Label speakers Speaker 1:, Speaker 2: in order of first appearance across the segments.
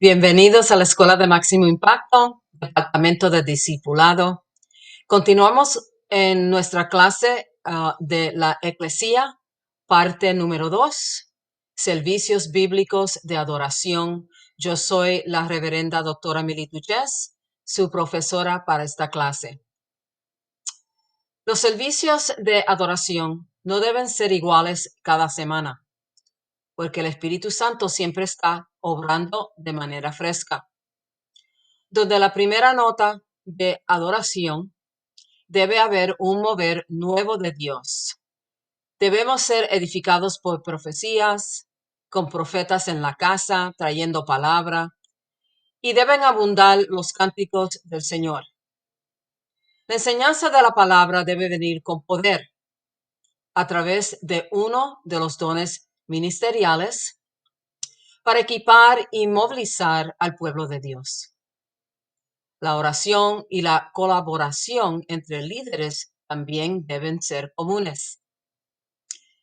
Speaker 1: Bienvenidos a la Escuela de Máximo Impacto, Departamento de Discipulado. Continuamos en nuestra clase de la Eclesía, parte número 2, Servicios Bíblicos de Adoración. Yo soy la reverenda doctora Milly Tuches, su profesora para esta clase. Los servicios de adoración no deben ser iguales cada semana, porque el Espíritu Santo siempre está obrando de manera fresca. Donde la primera nota de adoración debe haber un mover nuevo de Dios. Debemos ser edificados por profecías, con profetas en la casa, trayendo palabra, y deben abundar los cánticos del Señor. La enseñanza de la palabra debe venir con poder a través de uno de los dones ministeriales para equipar y movilizar al pueblo de Dios. La oración y la colaboración entre líderes también deben ser comunes.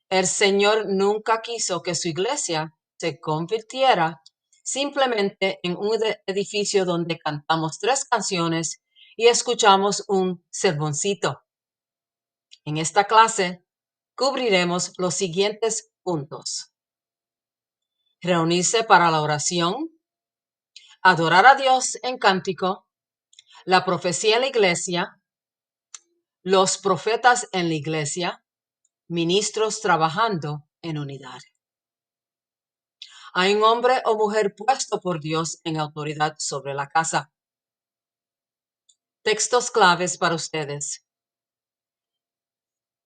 Speaker 1: El Señor nunca quiso que su iglesia se convirtiera simplemente en un edificio donde cantamos 3 canciones y escuchamos un sermoncito. En esta clase cubriremos los siguientes puntos: reunirse para la oración, adorar a Dios en cántico, la profecía en la iglesia, los profetas en la iglesia, ministros trabajando en unidad. Hay un hombre o mujer puesto por Dios en autoridad sobre la casa. Textos claves para ustedes.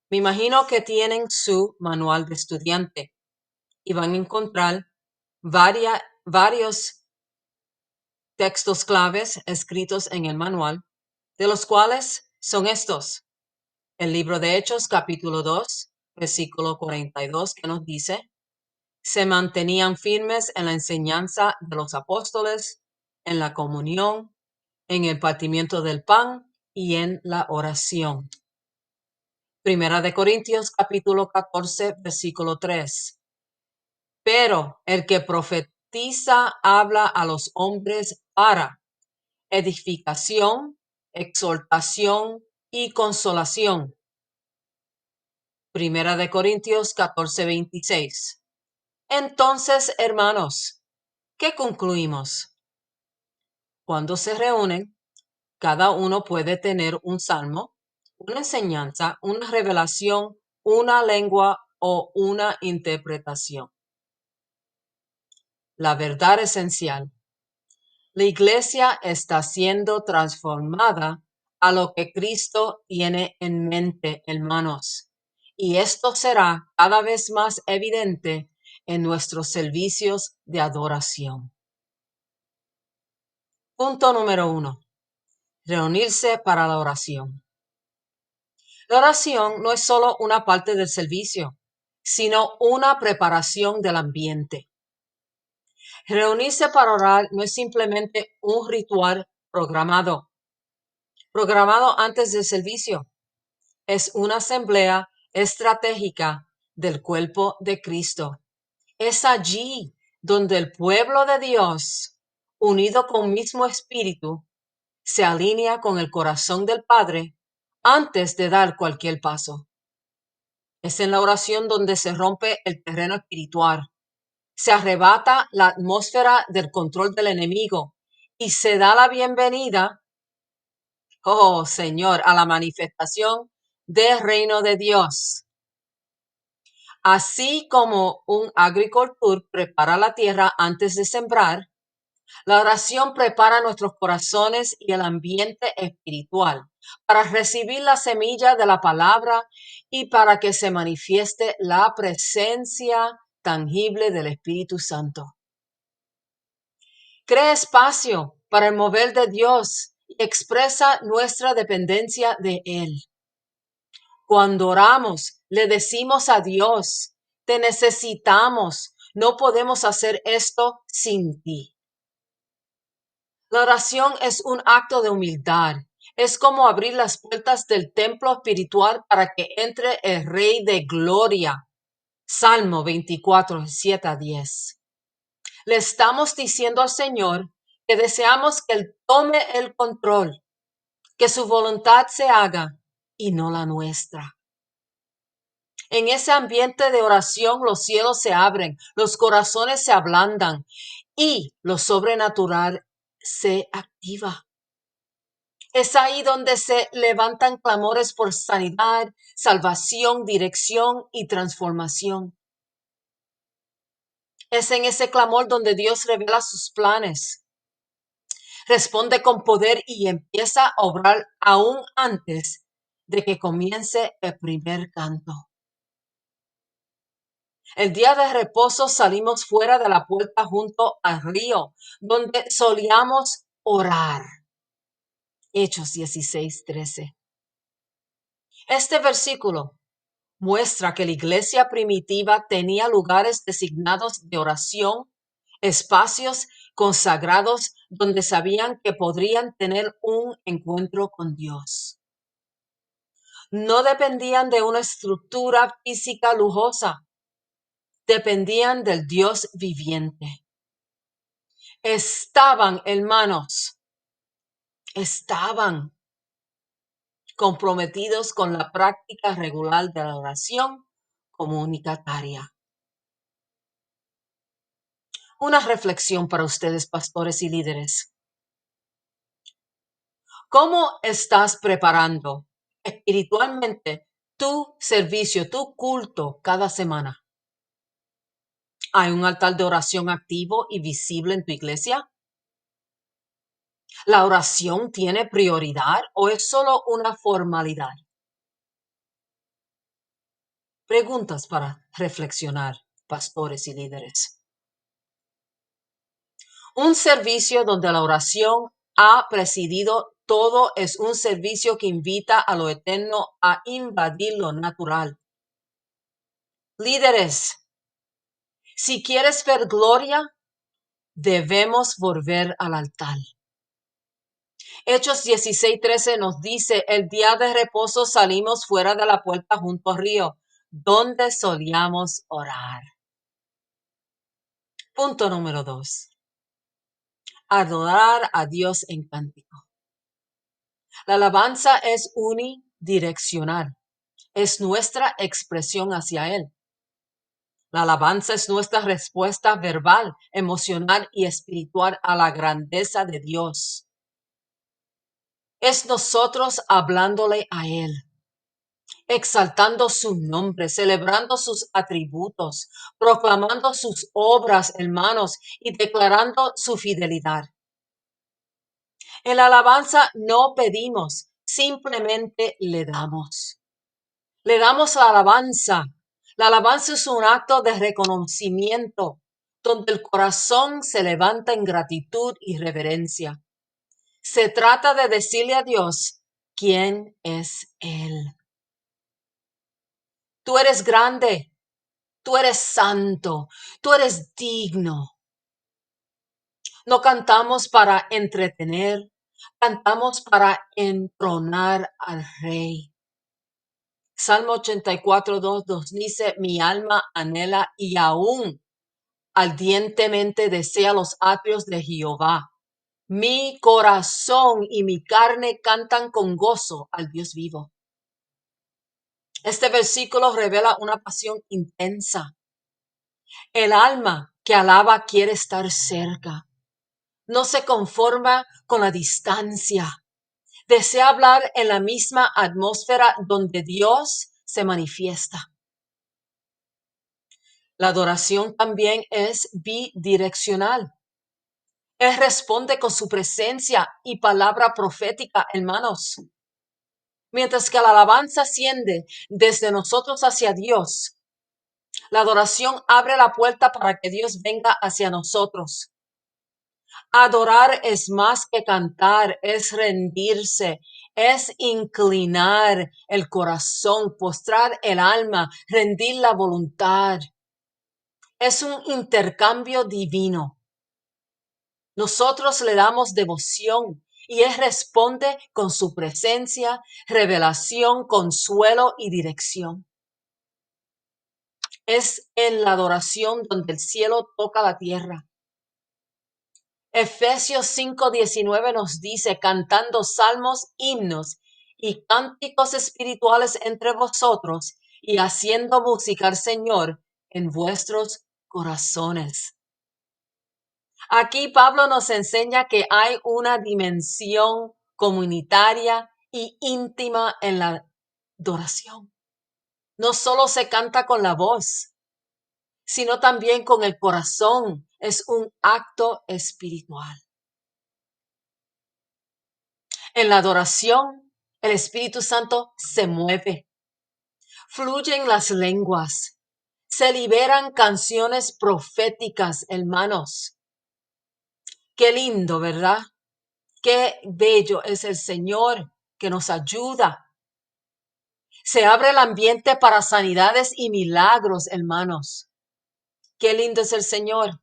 Speaker 1: Me imagino que tienen su manual de estudiante y van a encontrar varios textos claves escritos en el manual, de los cuales son estos. El libro de Hechos, capítulo 2, versículo 42, que nos dice: se mantenían firmes en la enseñanza de los apóstoles, en la comunión, en el partimiento del pan y en la oración. Primera de Corintios, capítulo 14, versículo 3. Pero el que profetiza habla a los hombres para edificación, exhortación y consolación. Primera de Corintios 14, 26. Entonces, hermanos, ¿qué concluimos? Cuando se reúnen, cada uno puede tener un salmo, una enseñanza, una revelación, una lengua o una interpretación. La verdad esencial. La iglesia está siendo transformada a lo que Cristo tiene en mente, hermanos, y esto será cada vez más evidente en nuestros servicios de adoración. Punto número 1. Reunirse para la oración. La oración no es solo una parte del servicio, sino una preparación del ambiente. Reunirse para orar no es simplemente un ritual programado antes del servicio. Es una asamblea estratégica del cuerpo de Cristo. Es allí donde el pueblo de Dios, unido con mismo espíritu, se alinea con el corazón del Padre antes de dar cualquier paso. Es en la oración donde se rompe el terreno espiritual, se arrebata la atmósfera del control del enemigo y se da la bienvenida, oh Señor, a la manifestación del reino de Dios. Así como un agricultor prepara la tierra antes de sembrar, la oración prepara nuestros corazones y el ambiente espiritual para recibir la semilla de la palabra y para que se manifieste la presencia tangible del Espíritu Santo. Crea espacio para el mover de Dios y expresa nuestra dependencia de Él. Cuando oramos, le decimos a Dios: te necesitamos, no podemos hacer esto sin ti. La oración es un acto de humildad. Es como abrir las puertas del templo espiritual para que entre el Rey de Gloria. Salmo 24, 7 a 10. Le estamos diciendo al Señor que deseamos que Él tome el control, que su voluntad se haga y no la nuestra. En ese ambiente de oración los cielos se abren, los corazones se ablandan y lo sobrenatural se activa. Es ahí donde se levantan clamores por sanidad, salvación, dirección y transformación. Es en ese clamor donde Dios revela sus planes, responde con poder y empieza a obrar aún antes de que comience el primer canto. El día de reposo salimos fuera de la puerta junto al río, donde solíamos orar. Hechos 16:13. Este versículo muestra que la iglesia primitiva tenía lugares designados de oración, espacios consagrados donde sabían que podrían tener un encuentro con Dios. No dependían de una estructura física lujosa, dependían del Dios viviente. Estaban, hermanos, estaban comprometidos con la práctica regular de la oración comunitaria. Una reflexión para ustedes, pastores y líderes. ¿Cómo estás preparando espiritualmente tu servicio, tu culto cada semana? ¿Hay un altar de oración activo y visible en tu iglesia? ¿La oración tiene prioridad o es solo una formalidad? Preguntas para reflexionar, pastores y líderes. Un servicio donde la oración ha presidido todo es un servicio que invita a lo eterno a invadir lo natural. Líderes, si quieres ver gloria, debemos volver al altar. Hechos 16:13 nos dice, el día de reposo salimos fuera de la puerta junto al río, donde solíamos orar. Punto número 2. Adorar a Dios en cántico. La alabanza es unidireccional. Es nuestra expresión hacia Él. La alabanza es nuestra respuesta verbal, emocional y espiritual a la grandeza de Dios. Es nosotros hablándole a Él, exaltando su nombre, celebrando sus atributos, proclamando sus obras, hermanos, y declarando su fidelidad. En la alabanza no pedimos, simplemente le damos. Le damos la alabanza. La alabanza es un acto de reconocimiento, donde el corazón se levanta en gratitud y reverencia. Se trata de decirle a Dios quién es Él. Tú eres grande, tú eres santo, tú eres digno. No cantamos para entretener, cantamos para entronar al Rey. Salmo 84:2 dice, mi alma anhela y aún ardientemente desea los atrios de Jehová. Mi corazón y mi carne cantan con gozo al Dios vivo. Este versículo revela una pasión intensa. El alma que alaba quiere estar cerca. No se conforma con la distancia. Desea hablar en la misma atmósfera donde Dios se manifiesta. La adoración también es bidireccional. Él responde con su presencia y palabra profética, hermanos. Mientras que la alabanza asciende desde nosotros hacia Dios, la adoración abre la puerta para que Dios venga hacia nosotros. Adorar es más que cantar, es rendirse, es inclinar el corazón, postrar el alma, rendir la voluntad. Es un intercambio divino. Nosotros le damos devoción y Él responde con su presencia, revelación, consuelo y dirección. Es en la adoración donde el cielo toca la tierra. Efesios 5:19 nos dice, cantando salmos, himnos y cánticos espirituales entre vosotros y haciendo música al Señor en vuestros corazones. Aquí Pablo nos enseña que hay una dimensión comunitaria y íntima en la adoración. No solo se canta con la voz, sino también con el corazón. Es un acto espiritual. En la adoración, el Espíritu Santo se mueve. Fluyen las lenguas. Se liberan canciones proféticas, hermanos. Qué lindo, ¿verdad? Qué bello es el Señor que nos ayuda. Se abre el ambiente para sanidades y milagros, hermanos. Qué lindo es el Señor.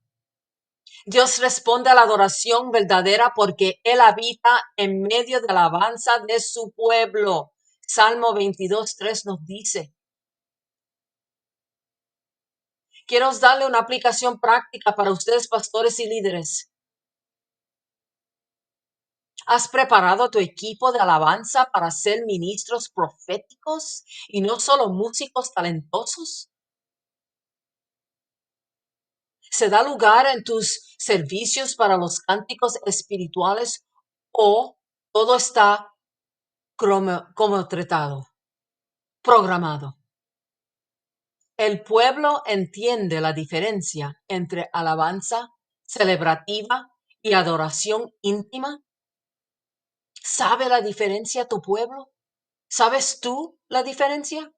Speaker 1: Dios responde a la adoración verdadera porque Él habita en medio de la alabanza de su pueblo. Salmo 22:3 nos dice. Quiero darle una aplicación práctica para ustedes, pastores y líderes. ¿Has preparado tu equipo de alabanza para ser ministros proféticos y no solo músicos talentosos? ¿Se da lugar en tus servicios para los cánticos espirituales o todo está como tratado, programado? El pueblo entiende la diferencia entre alabanza celebrativa y adoración íntima. ¿Sabe la diferencia tu pueblo? ¿Sabes tú la diferencia?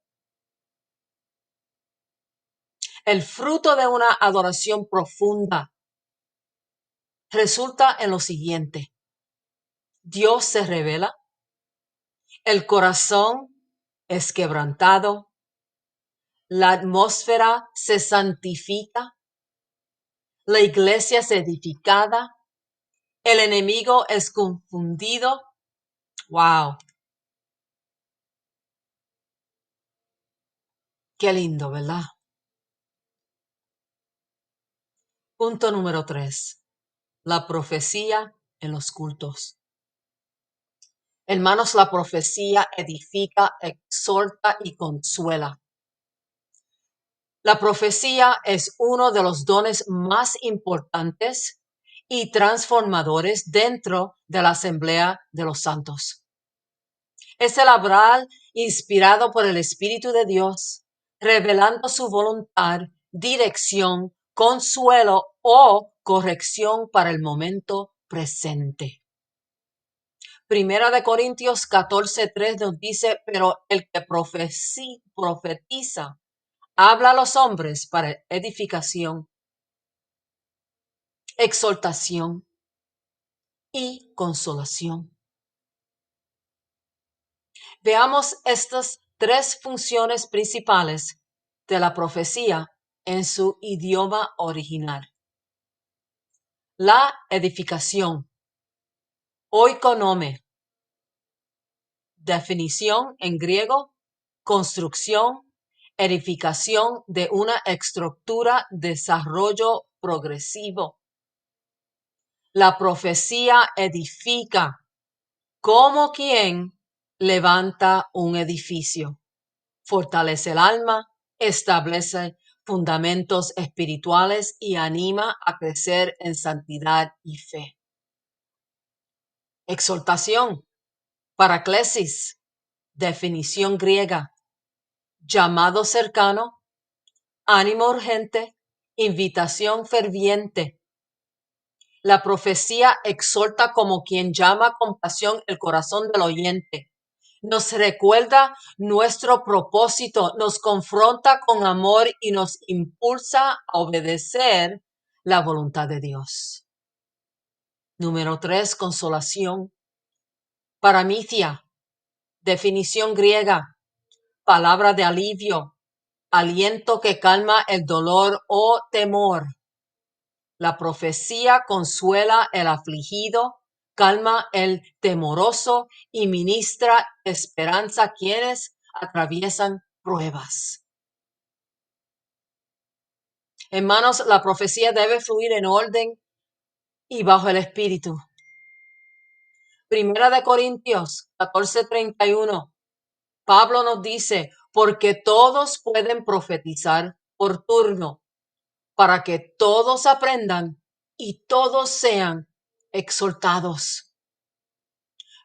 Speaker 1: El fruto de una adoración profunda resulta en lo siguiente. Dios se revela, el corazón es quebrantado, la atmósfera se santifica, la iglesia es edificada, el enemigo es confundido. ¡Wow! Qué lindo, ¿verdad? Punto número 3. La profecía en los cultos. Hermanos, la profecía edifica, exhorta y consuela. La profecía es uno de los dones más importantes y transformadores dentro de la Asamblea de los Santos. Es el hablar inspirado por el Espíritu de Dios, revelando su voluntad, dirección, consuelo o corrección para el momento presente. Primera de Corintios 14:3 nos dice, pero el que profetiza habla a los hombres para edificación, exhortación y consolación. Veamos estas tres funciones principales de la profecía en su idioma original. La edificación, oikonome, definición en griego, construcción, edificación de una estructura, desarrollo progresivo. La profecía edifica como quien levanta un edificio, fortalece el alma, establece fundamentos espirituales y anima a crecer en santidad y fe. Exhortación, paraclesis, definición griega, llamado cercano, ánimo urgente, invitación ferviente. La profecía exhorta como quien llama con pasión el corazón del oyente. Nos recuerda nuestro propósito, nos confronta con amor y nos impulsa a obedecer la voluntad de Dios. Número 3, consolación. Paramicia, definición griega, palabra de alivio, aliento que calma el dolor o temor. La profecía consuela el afligido, calma el temoroso y ministra esperanza a quienes atraviesan pruebas. Hermanos, la profecía debe fluir en orden y bajo el Espíritu. Primera de Corintios 14:31. Pablo nos dice, porque todos pueden profetizar por turno, para que todos aprendan y todos sean exhortados.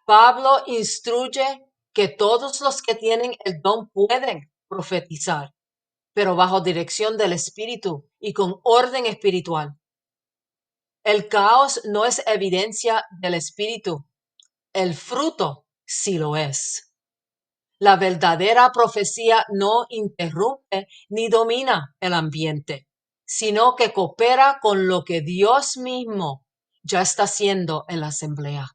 Speaker 1: Pablo instruye que todos los que tienen el don pueden profetizar, pero bajo dirección del Espíritu y con orden espiritual. El caos no es evidencia del Espíritu, el fruto sí lo es. La verdadera profecía no interrumpe ni domina el ambiente, sino que coopera con lo que Dios mismo ya está haciendo en la asamblea.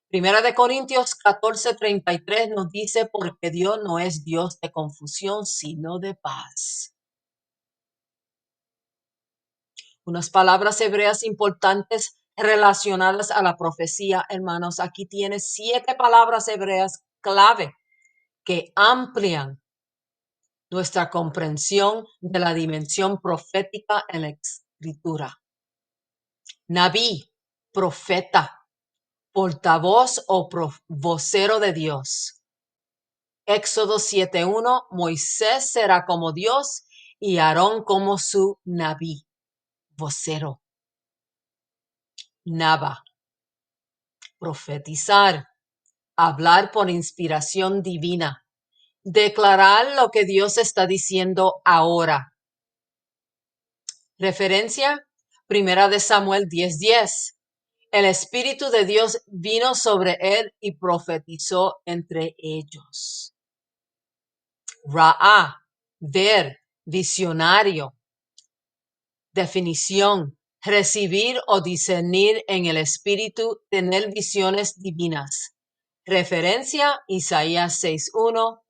Speaker 1: Primera de Corintios 14:33 nos dice, porque Dios no es Dios de confusión, sino de paz. Unas palabras hebreas importantes relacionadas a la profecía, hermanos. Aquí tienes 7 palabras hebreas clave que amplian nuestra comprensión de la dimensión profética en la Escritura. Naví, profeta, portavoz o vocero de Dios. Éxodo 7:1, Moisés será como Dios y Aarón como su naví, vocero. Naba, profetizar, hablar por inspiración divina, declarar lo que Dios está diciendo ahora. Referencia, Primera de Samuel 10:10. El Espíritu de Dios vino sobre él y profetizó entre ellos. Ra'á, ver, visionario. Definición, recibir o discernir en el Espíritu, tener visiones divinas. Referencia, Isaías 6:1.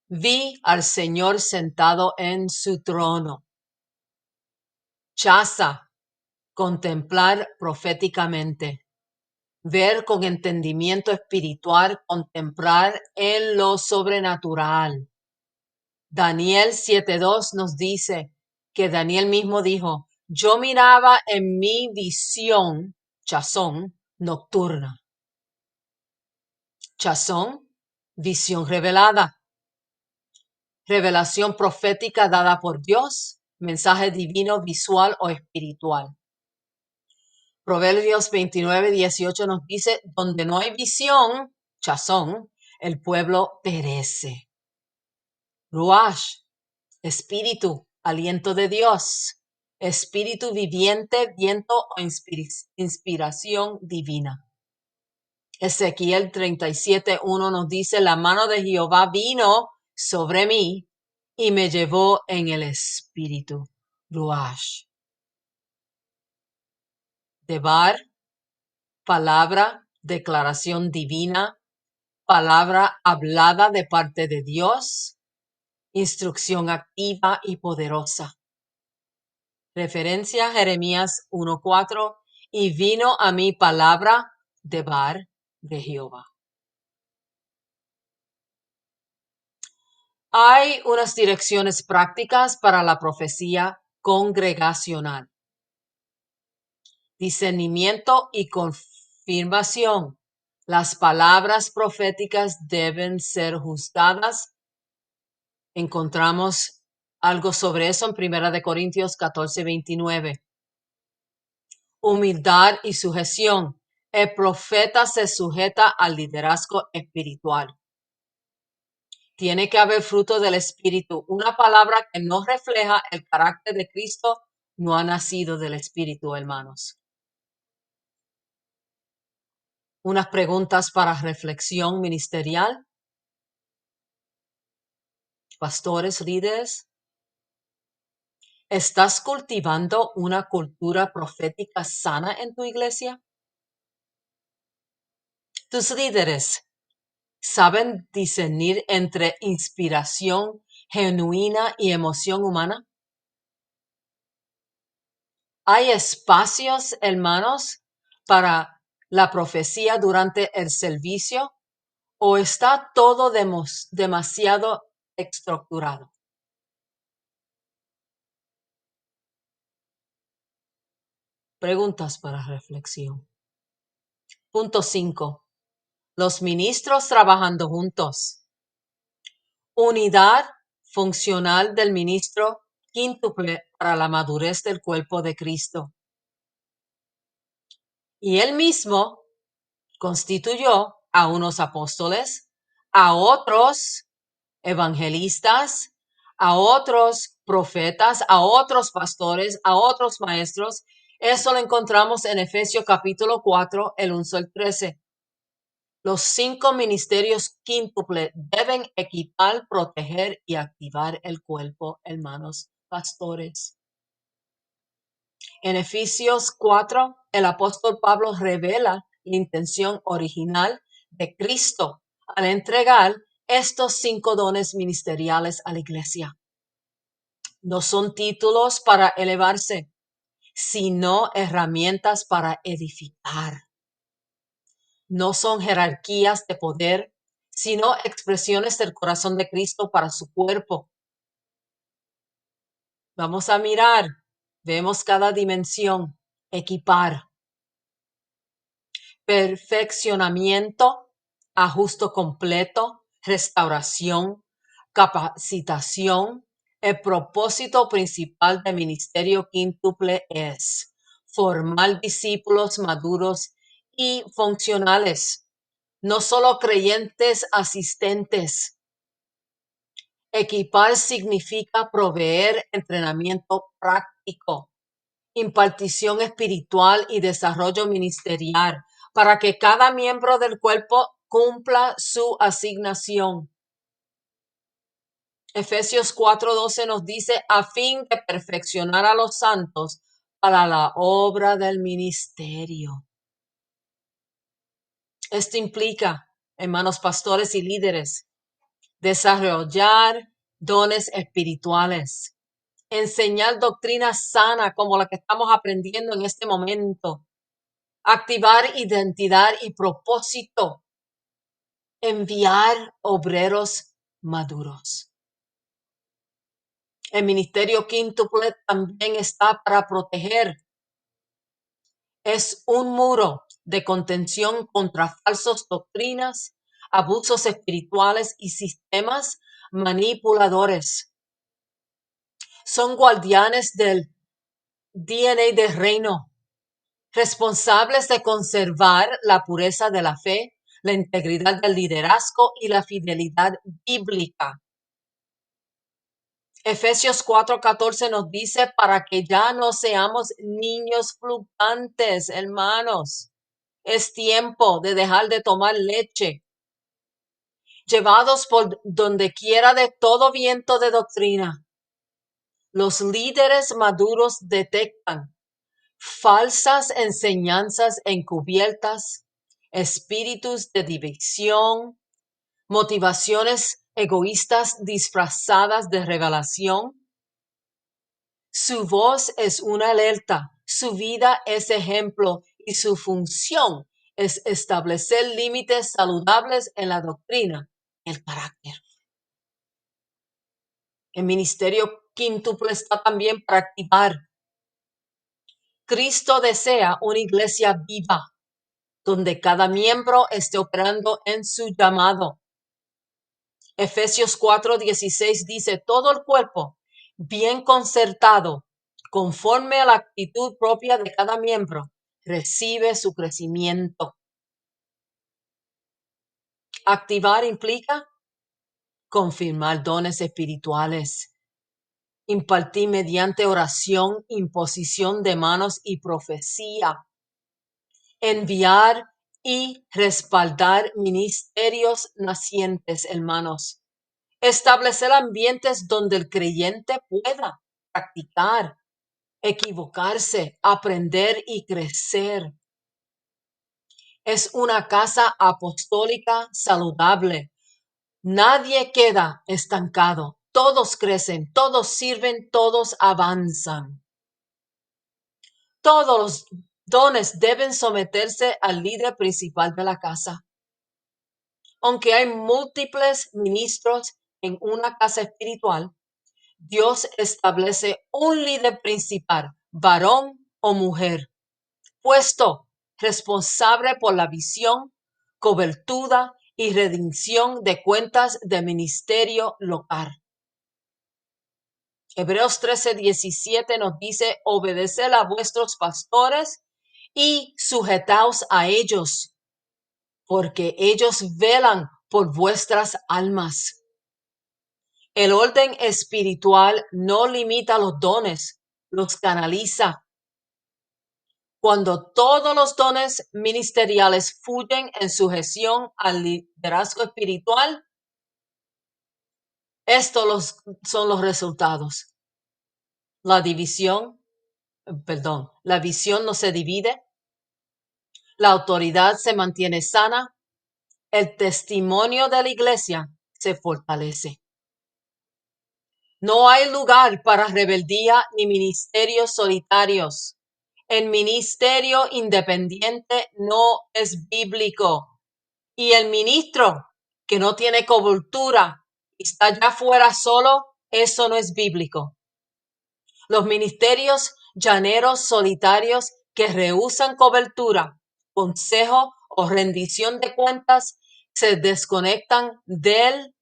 Speaker 1: Vi al Señor sentado en su trono. Chaza, contemplar proféticamente. Ver con entendimiento espiritual, contemplar en lo sobrenatural. Daniel 7:2 nos dice que Daniel mismo dijo, yo miraba en mi visión, chazón, nocturna. Chazón, visión revelada. Revelación profética dada por Dios, mensaje divino, visual o espiritual. Proverbios 29:18 nos dice, donde no hay visión, chazón, el pueblo perece. Ruach, espíritu, aliento de Dios, espíritu viviente, viento o inspiración divina. Ezequiel 37:1 nos dice, la mano de Jehová vino sobre mí y me llevó en el espíritu. Ruach. Debar, palabra, declaración divina, palabra hablada de parte de Dios, instrucción activa y poderosa. Referencia Jeremías 1:4, y vino a mí palabra debar de Jehová. Hay unas direcciones prácticas para la profecía congregacional. Discernimiento y confirmación. Las palabras proféticas deben ser juzgadas. Encontramos algo sobre eso en Primera de Corintios 14:29. Humildad y sujeción. El profeta se sujeta al liderazgo espiritual. Tiene que haber fruto del Espíritu. Una palabra que no refleja el carácter de Cristo no ha nacido del Espíritu, hermanos. Unas preguntas para reflexión ministerial. Pastores, líderes. ¿Estás cultivando una cultura profética sana en tu iglesia? ¿Tus líderes saben discernir entre inspiración genuina y emoción humana? ¿Hay espacios, hermanos, para la profecía durante el servicio o está todo demasiado estructurado? Preguntas para reflexión. Punto 5. Los ministros trabajando juntos. Unidad funcional del ministro quíntuple para la madurez del cuerpo de Cristo. Y él mismo constituyó a unos apóstoles, a otros evangelistas, a otros profetas, a otros pastores, a otros maestros. Eso lo encontramos en Efesios capítulo 4, el 11 al 13. Los 5 ministerios quíntuples deben equipar, proteger y activar el cuerpo, hermanos pastores. En Efesios 4, el apóstol Pablo revela la intención original de Cristo al entregar estos 5 dones ministeriales a la iglesia. No son títulos para elevarse, sino herramientas para edificar. No son jerarquías de poder, sino expresiones del corazón de Cristo para su cuerpo. Vamos a mirar, vemos cada dimensión, equipar, perfeccionamiento, ajuste completo, restauración, capacitación. El propósito principal del ministerio quíntuple es formar discípulos maduros y funcionales, no solo creyentes asistentes. Equipar significa proveer entrenamiento práctico, impartición espiritual y desarrollo ministerial para que cada miembro del cuerpo cumpla su asignación. Efesios 4:12 nos dice, a fin de perfeccionar a los santos para la obra del ministerio. Esto implica, hermanos pastores y líderes, desarrollar dones espirituales, enseñar doctrina sana como la que estamos aprendiendo en este momento, activar identidad y propósito, enviar obreros maduros. El ministerio quíntuple también está para proteger. Es un muro de contención contra falsas doctrinas, abusos espirituales y sistemas manipuladores. Son guardianes del DNA del reino, responsables de conservar la pureza de la fe, la integridad del liderazgo y la fidelidad bíblica. Efesios 4:14 nos dice para que ya no seamos niños fluctuantes, hermanos. Es tiempo de dejar de tomar leche, llevados por donde quiera de todo viento de doctrina. Los líderes maduros detectan falsas enseñanzas encubiertas, espíritus de división, motivaciones egoístas disfrazadas de revelación. Su voz es una alerta, su vida es ejemplo y su función es establecer límites saludables en la doctrina y el carácter. El ministerio quíntuple está también para activar. Cristo desea una iglesia viva, donde cada miembro esté operando en su llamado. Efesios 4:16 dice, todo el cuerpo, bien concertado, conforme a la actitud propia de cada miembro, recibe su crecimiento. Activar implica confirmar dones espirituales, impartir mediante oración, imposición de manos y profecía, enviar y respaldar ministerios nacientes, hermanos. Establecer ambientes donde el creyente pueda practicar, equivocarse, aprender y crecer. Es una casa apostólica saludable. Nadie queda estancado. Todos crecen, todos sirven, todos avanzan. Todos los dones deben someterse al líder principal de la casa. Aunque hay múltiples ministros en una casa espiritual, Dios establece un líder principal, varón o mujer, puesto responsable por la visión, cobertura y rendición de cuentas de ministerio local. Hebreos 13:17 nos dice, obedeced a vuestros pastores y sujetaos a ellos, porque ellos velan por vuestras almas. El orden espiritual no limita los dones, los canaliza. Cuando todos los dones ministeriales fluyen en sujeción al liderazgo espiritual, estos son los resultados. La visión no se divide, la autoridad se mantiene sana, el testimonio de la iglesia se fortalece. No hay lugar para rebeldía ni ministerios solitarios. El ministerio independiente no es bíblico. Y el ministro que no tiene cobertura y está allá afuera solo, eso no es bíblico. Los ministerios llaneros solitarios que rehúsan cobertura, consejo o rendición de cuentas se desconectan del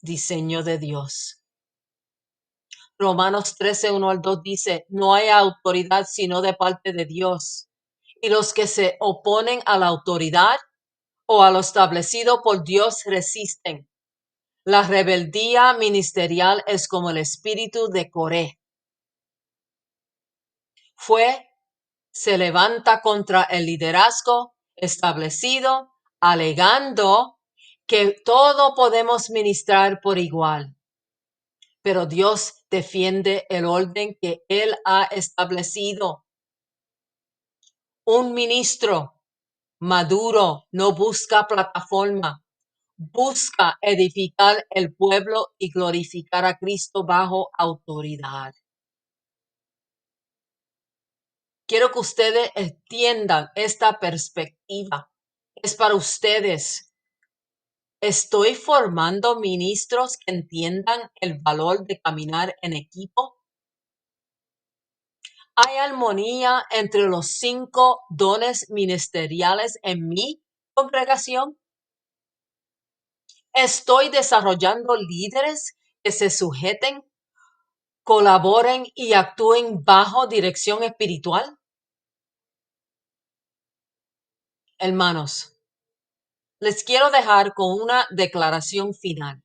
Speaker 1: diseño de Dios. Romanos 13:1-2 dice, no hay autoridad sino de parte de Dios. Y los que se oponen a la autoridad o a lo establecido por Dios resisten. La rebeldía ministerial es como el espíritu de Coré. Se levanta contra el liderazgo establecido, alegando que todo podemos ministrar por igual. Pero Dios defiende el orden que Él ha establecido. Un ministro maduro no busca plataforma, busca edificar el pueblo y glorificar a Cristo bajo autoridad. Quiero que ustedes entiendan esta perspectiva. Es para ustedes. ¿Estoy formando ministros que entiendan el valor de caminar en equipo? ¿Hay armonía entre los 5 dones ministeriales en mi congregación? ¿Estoy desarrollando líderes que se sujeten, colaboren y actúen bajo dirección espiritual? Hermanos, les quiero dejar con una declaración final.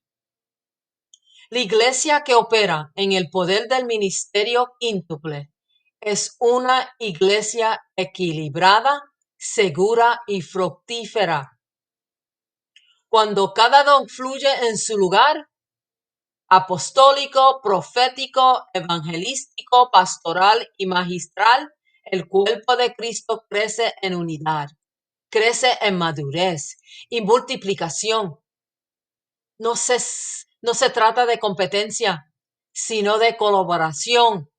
Speaker 1: La iglesia que opera en el poder del ministerio quíntuple es una iglesia equilibrada, segura y fructífera. Cuando cada don fluye en su lugar, apostólico, profético, evangelístico, pastoral y magistral, el cuerpo de Cristo crece en unidad, crece en madurez y multiplicación. No se trata de competencia, sino de colaboración.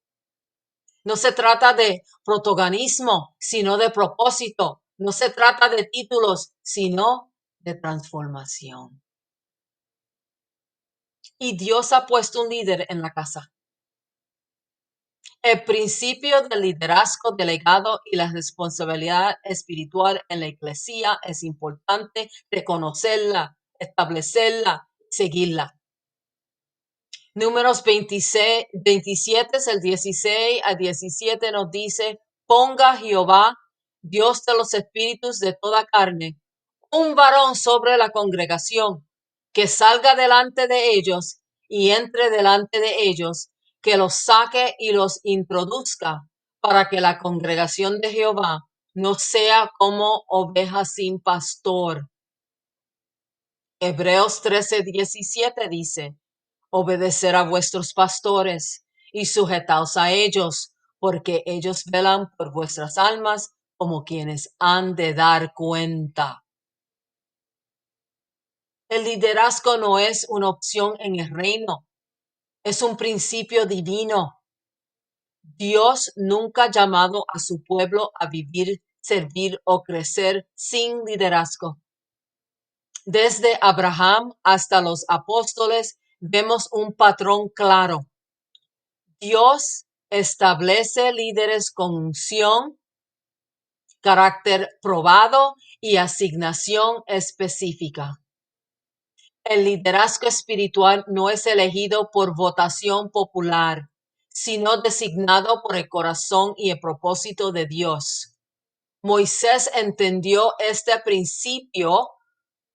Speaker 1: No se trata de protagonismo, sino de propósito. No se trata de títulos, sino de transformación. Y Dios ha puesto un líder en la casa. El principio del liderazgo delegado y la responsabilidad espiritual en la iglesia es importante reconocerla, establecerla, seguirla. Números 27, el 16 al 17 nos dice, ponga Jehová, Dios de los espíritus de toda carne, un varón sobre la congregación, que salga delante de ellos y entre delante de ellos, que los saque y los introduzca, para que la congregación de Jehová no sea como ovejas sin pastor. Hebreos 13:17 dice, obedecer a vuestros pastores y sujetaos a ellos, porque ellos velan por vuestras almas como quienes han de dar cuenta. El liderazgo no es una opción en el reino, es un principio divino. Dios nunca ha llamado a su pueblo a vivir, servir o crecer sin liderazgo. Desde Abraham hasta los apóstoles vemos un patrón claro. Dios establece líderes con unción, carácter probado y asignación específica. El liderazgo espiritual no es elegido por votación popular, sino designado por el corazón y el propósito de Dios. Moisés entendió este principio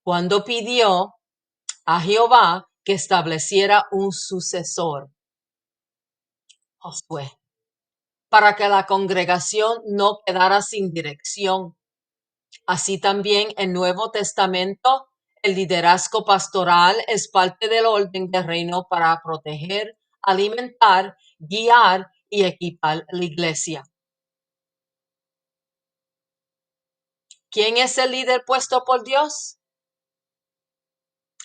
Speaker 1: cuando pidió a Jehová que estableciera un sucesor, Josué, para que la congregación no quedara sin dirección. Así también el Nuevo Testamento, el liderazgo pastoral es parte del orden del reino para proteger, alimentar, guiar y equipar la iglesia. ¿Quién es el líder puesto por Dios?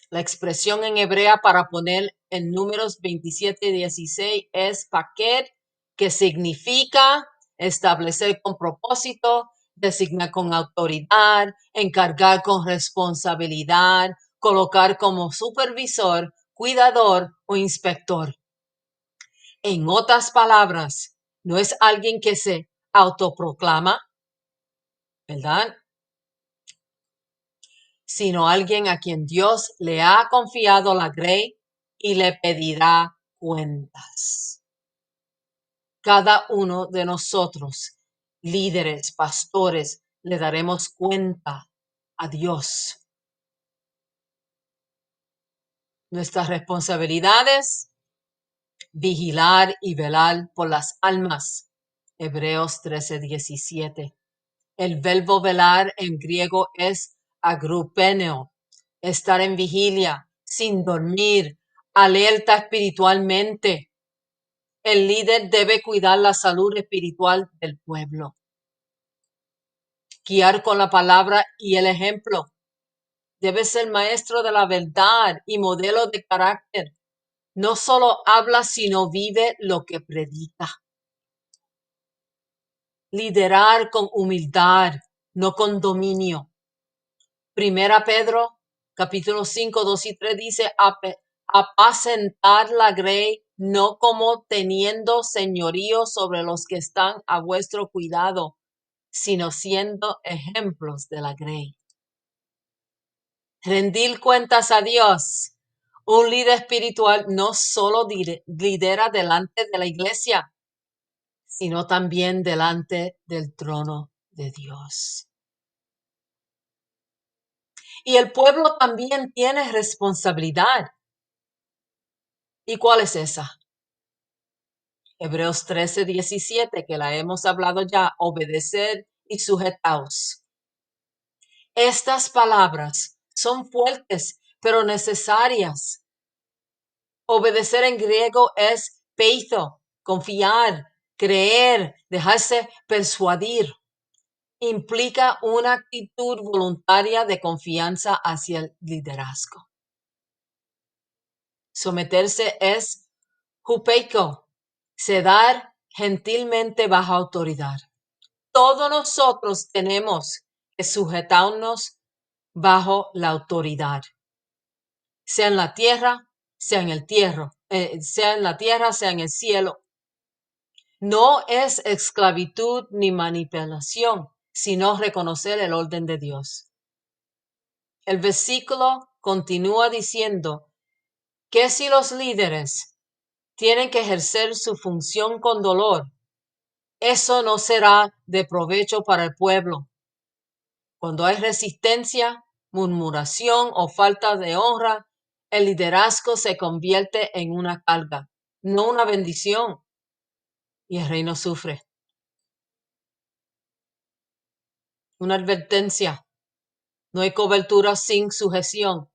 Speaker 1: La expresión en hebrea para poner en Números 27:16 es paquet, que significa establecer con propósito, designar con autoridad, encargar con responsabilidad, colocar como supervisor, cuidador o inspector. En otras palabras, no es alguien que se autoproclama, ¿verdad? Sino alguien a quien Dios le ha confiado la grey y le pedirá cuentas. Cada uno de nosotros, líderes, pastores, le daremos cuenta a Dios. Nuestras responsabilidades, vigilar y velar por las almas. Hebreos 13:17. El verbo velar en griego es agrupeneo, estar en vigilia, sin dormir, alerta espiritualmente. El líder debe cuidar la salud espiritual del pueblo, guiar con la palabra y el ejemplo. Debe ser maestro de la verdad y modelo de carácter. No solo habla, sino vive lo que predica. Liderar con humildad, no con dominio. Primera Pedro, capítulo 5, 2 y 3 dice, apacentar la grey, no como teniendo señorío sobre los que están a vuestro cuidado, sino siendo ejemplos de la grey. Rendir cuentas a Dios. Un líder espiritual no solo lidera delante de la iglesia, sino también delante del trono de Dios. Y el pueblo también tiene responsabilidad. ¿Y cuál es esa? Hebreos 13:17, que la hemos hablado ya, obedecer y sujetaos. Estas palabras son fuertes, pero necesarias. Obedecer en griego es peitho, confiar, creer, dejarse persuadir. Implica una actitud voluntaria de confianza hacia el liderazgo. Someterse es hupeiko, ceder gentilmente bajo autoridad. Todos nosotros tenemos que sujetarnos bajo la autoridad, sea en la tierra, sea en el sea en la tierra, sea en el cielo. No es esclavitud ni manipulación, sino reconocer el orden de Dios. El versículo continúa diciendo que si los líderes tienen que ejercer su función con dolor, eso no será de provecho para el pueblo. Cuando hay resistencia, murmuración o falta de honra, el liderazgo se convierte en una carga, no una bendición, y el reino sufre. Una advertencia: no hay cobertura sin sujeción.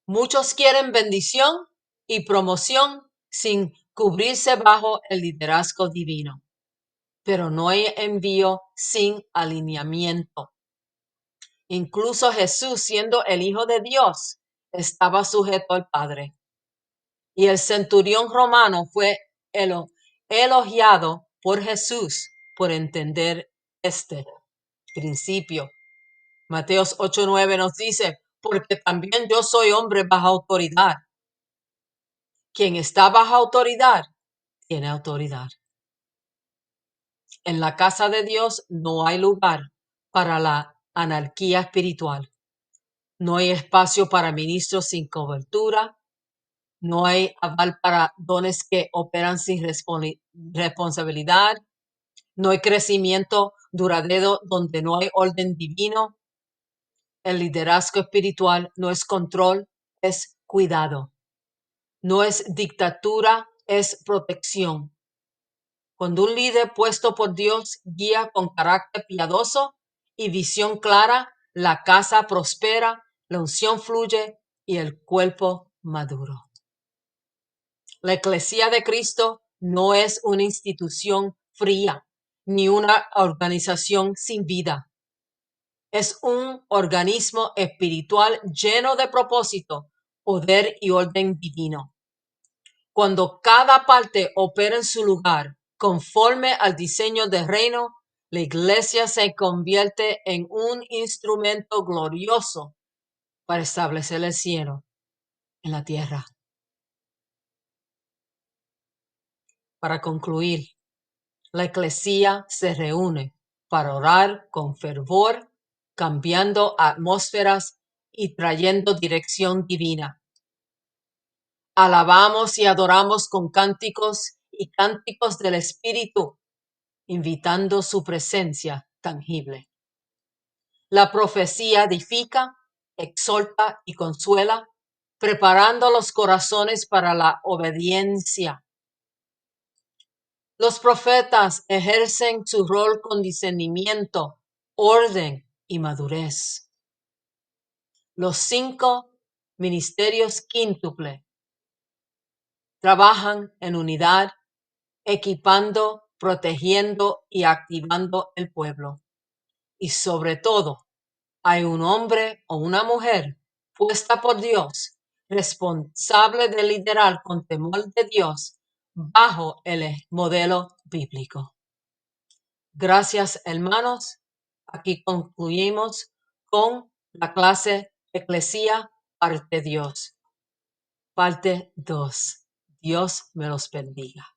Speaker 1: Muchos quieren bendición y promoción sin cubrirse bajo el liderazgo divino, pero no hay envío sin alineamiento. Incluso Jesús, siendo el Hijo de Dios, estaba sujeto al Padre. Y el centurión romano fue elogiado por Jesús por entender este principio. Mateos 8:9 nos dice, porque también yo soy hombre bajo autoridad. Quien está bajo autoridad, tiene autoridad. En la casa de Dios no hay lugar para la anarquía espiritual. No hay espacio para ministros sin cobertura. No hay aval para dones que operan sin responsabilidad. No hay crecimiento duradero donde no hay orden divino. El liderazgo espiritual no es control, es cuidado. No es dictadura, es protección. Cuando un líder puesto por Dios guía con carácter piadoso y visión clara, la casa prospera, la unción fluye y el cuerpo maduro. La Iglesia de Cristo no es una institución fría ni una organización sin vida. Es un organismo espiritual lleno de propósito, poder y orden divino. Cuando cada parte opera en su lugar, conforme al diseño del reino, la iglesia se convierte en un instrumento glorioso para establecer el cielo en la tierra. Para concluir, la iglesia se reúne para orar con fervor, cambiando atmósferas y trayendo dirección divina. Alabamos y adoramos con cánticos y cánticos del Espíritu, invitando su presencia tangible. La profecía edifica, exhorta y consuela, preparando los corazones para la obediencia. Los profetas ejercen su rol con discernimiento, orden y madurez. Los 5 ministerios quíntuple trabajan en unidad, equipando, protegiendo y activando el pueblo. Y sobre todo, hay un hombre o una mujer puesta por Dios, responsable de liderar con temor de Dios bajo el modelo bíblico. Gracias, hermanos. Aquí concluimos con la clase Eclesia, parte Dios. Parte 2. Dios me los bendiga.